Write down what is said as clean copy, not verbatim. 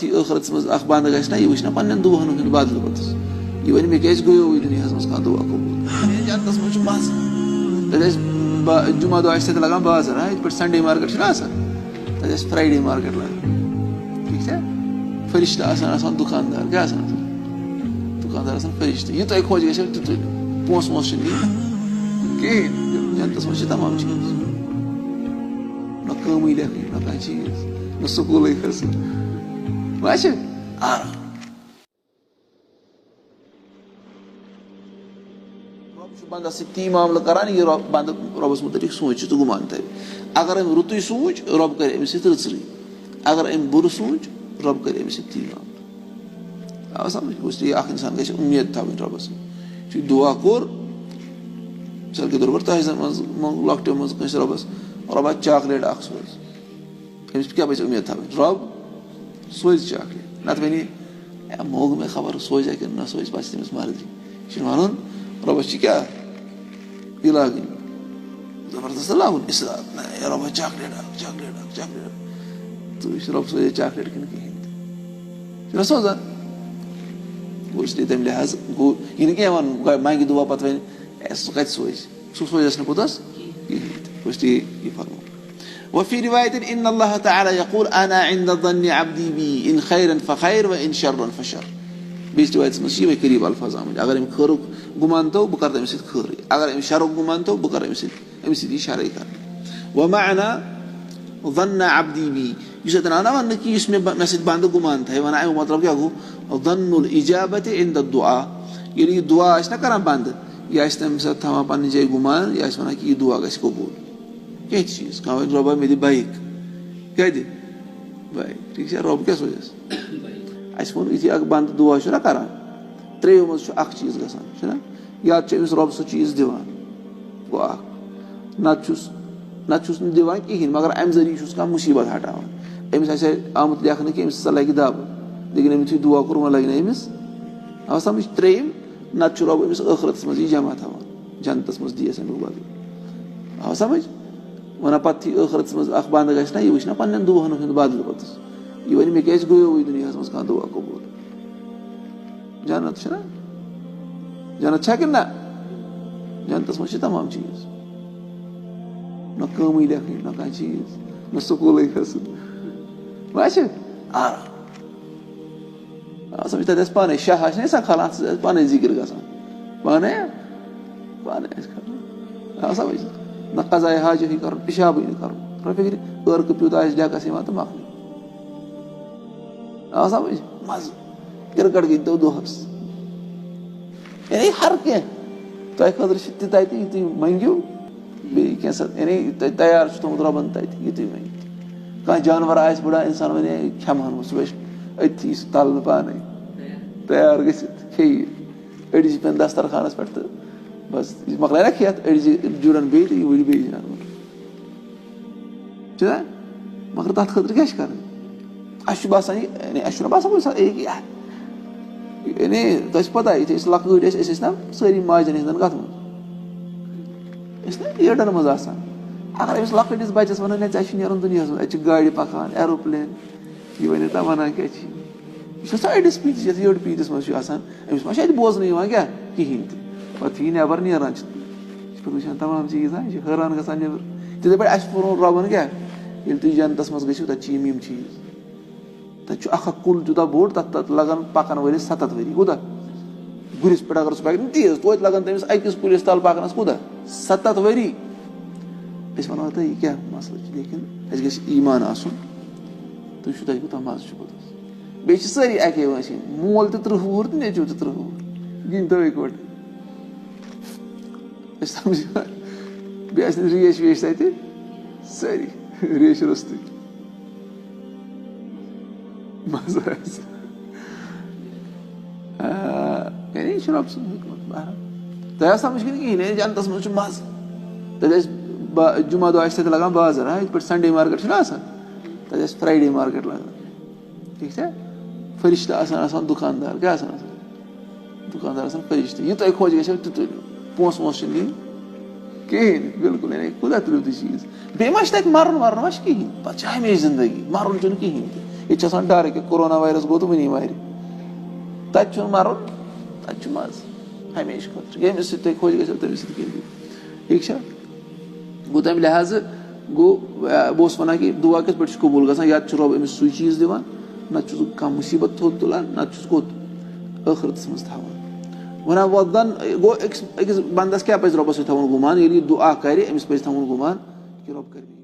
थी ٲखरतس मज अख बंद गژھِ ना, यह वुच्छ ना पन्नन दुआहन हुंद बदल पत्तस, यह वन मे क्या गयो दुनिया मज कह दुआ कबूल। जन्नतस मज मज तत जुमा दह तक लगान बाजार, हाँ पे संडे मार्केट तत फ्राइडे मार्केट लगान, ठीक है। फरिश्त दुकानदार क्या दुकानदार फरिश्त, यह तुम खोज गो तु तुलो, पोस वोस कहें। जन्नतस मज तमाम चीज, न कम लेखन न कह चीज, न स्कूल खसन, वह आराम। बंद ती मामल करान यह बंद रबस मुतलिक सोच तो गुमान थे। अगर अम रुत सोच रब कर अमिस रचरी, अगर अम बुर सोच रब कर अमिस ती मामल। आव समझ, इसलिए अख इंसान गई उम्मीद थवन रबस दुआ कोर चल के दरबार तह लकटो मज कस रबस रबा चॉकलेट अख सोज, अमिस क्या पे उम्मीद थवन रब सोज चॉकलेट, नत वन मोग में खबर सोज कि न सोज बस तमिस मर्जी वन रबस क्या लागन जबरदस्त लागन इसरात ना रब चॉकलेट चॉकलेट चॉकलेट, तो रब सोजे चॉकलेट कि कहें सोजान गो। इसलिए तम लिहाज गो यह क्या वन मांगे दुआ पे वन सह कत सोज, सह सोजस ना पुतस कहें। इसलिए यह फरमा वफी रिवायत इन अल्लाह तआला यक़ूल अना इंद ज़न्नि अब्दी बी इन खैरन फ़खैर व इन शर्रन फ़शर। बीस रिवायत मज ये करीब अल्फाज आम, अगर अम खैरुक गुमान तो बह कर अमिस खैर, अगर अम शरुक गुमान तो बह कर अमिस शर कर। व माना ज़न्न अब्दी बी, इस ना वन कि मे सत बंद गुमान थे, वन अमुक मतलब क्या गो ज़न्नुल इजाबत इंद दुआ, ये दुआ ना करान बंद, यह तम सा थवान पन्ने जाय गुमान, यह वन कि यह दुआ गि कबूल कह चीज कह रबा मे दि बाइक क्या दि बाइक, ठीक है। रब क्या सोचस अस वो यु बंद दुआ ना करान त्रेयो मज चीज गसान या अमिस रब सह चीज दिवान गो नतुस दिवान कहें, मगर अम जरिए कह मुसीबत हटान। अमिस आमुत लेखन कि अमिस लगे दब, लेकिन अमिस दुआ कोर वो लगे अमिस आव समझ। त्रेम नत रब अमिस ٲखरतस मज जमा थवान जन्नतस मज दियस अमुक बदल, आव समझ। वन पे थी ٲखरतस मज अख बंद गژھِ ना, यह वुच्छ ना पन्नन दुआहन हुंद बदल पत्तस, यह वन मे क्या गयो दुनिया मज कह दुआ कबूल। जन्नत ना जन्नत कि ना, जन्नतस मज तमाम चीज, न कम लेखन न कह चीज, न स्कूल खसन, वह आराम। समझ तत पाने शाह ना खलान पाने जिक्र गसान पाने समझ, न कज़ाए हाजत ही कर पेशाब ही कर फिक्र अर्क प्यूत डैकस तो मकल आ समझ मज क्रिकेट गिंदो दोहस, यानी हर कह तह खतर तत यु मंगो यानी तैयार थोमुत रबन तत यु तुम मंगो। कह जानवर आ बड़ा इंसान वे खेमहन सह अथी तल पाने तैयार गे अड़ि पे दस्तरखानस पे तो बस मकल ना खेत अड़ि जुड़न बे तो यह वुड़ बे जानवर चुना, मगर तथ खतर क्या कर बसान यानी अना बसान एक यानी तुम पता ये लकट ना सारी माजन हंदन कथ ना एडन मज अगर अमिस लकटिस बचस वन नीर दुनिया मज गाड़ पकान एरोप्लेन, यह वन तब वन क्या यह अड़िस पीतिस यड़ पीतिस मज अमिस मा बोजन क्या कहें पे नबर नीरान पे तमाम चीज हैरान ग नबर तिथे पे रबन क्या ये तुम जन्नतस मज गो तत यम चीज, तत अख कुल तूता बोड़ तत लगन पकन वलिस 7 वरी कूदा गुरिस पे अगर सह पक तेज तो लगन तमिस अकिस कुलिस तल पकनस कूदा 7 वरी। वो तुम क्या मसल, लेकिन अस ईमान आसन तुम तह कूत मज बे सारी अके वैसे मोल तो 30 वुहर तो नेचु तो 30 वुहर गिंदो इकवट समझ बे रेश वेश तत सारी रेश रोस्त मजा यानी रब सद हिकमत तह समझ कहें जन्नतस मज मज तत जुमा दह तक लगान बाजार, हाँ पे संडे मार्केट तत फ्राइडे मार्केट लगान, ठीक है। फरिश्त दुकानदार क्या दुकानदार फरिश्त, यह तुम खोज गो तु तुलो, पोस वोस कहें बिल्कुल कूदा तुलो तुम चीज बे मा तत मरन वर्न मा कहें पे हमेशा जिंदगी मरन चुन कहें ये डर कि कोरोना वायरस गो तो वनी मार तत मरुन तत मज हमेशा खुद यमिस सत तुम खुश गो तमिस ठीक गो तम लिहाज गो बस वन कि दुआ किस पे कबूल ग या रब अमिस सू चीज दिवान नत कह मुसीबत थोद तुलान नत कोत ٲखरतस मज थवान वन वोदन गो अकिस बंदस क्या पे रबस थवन गुमान ये दुआ कर अमिस पे थवन गुमान कि रब कर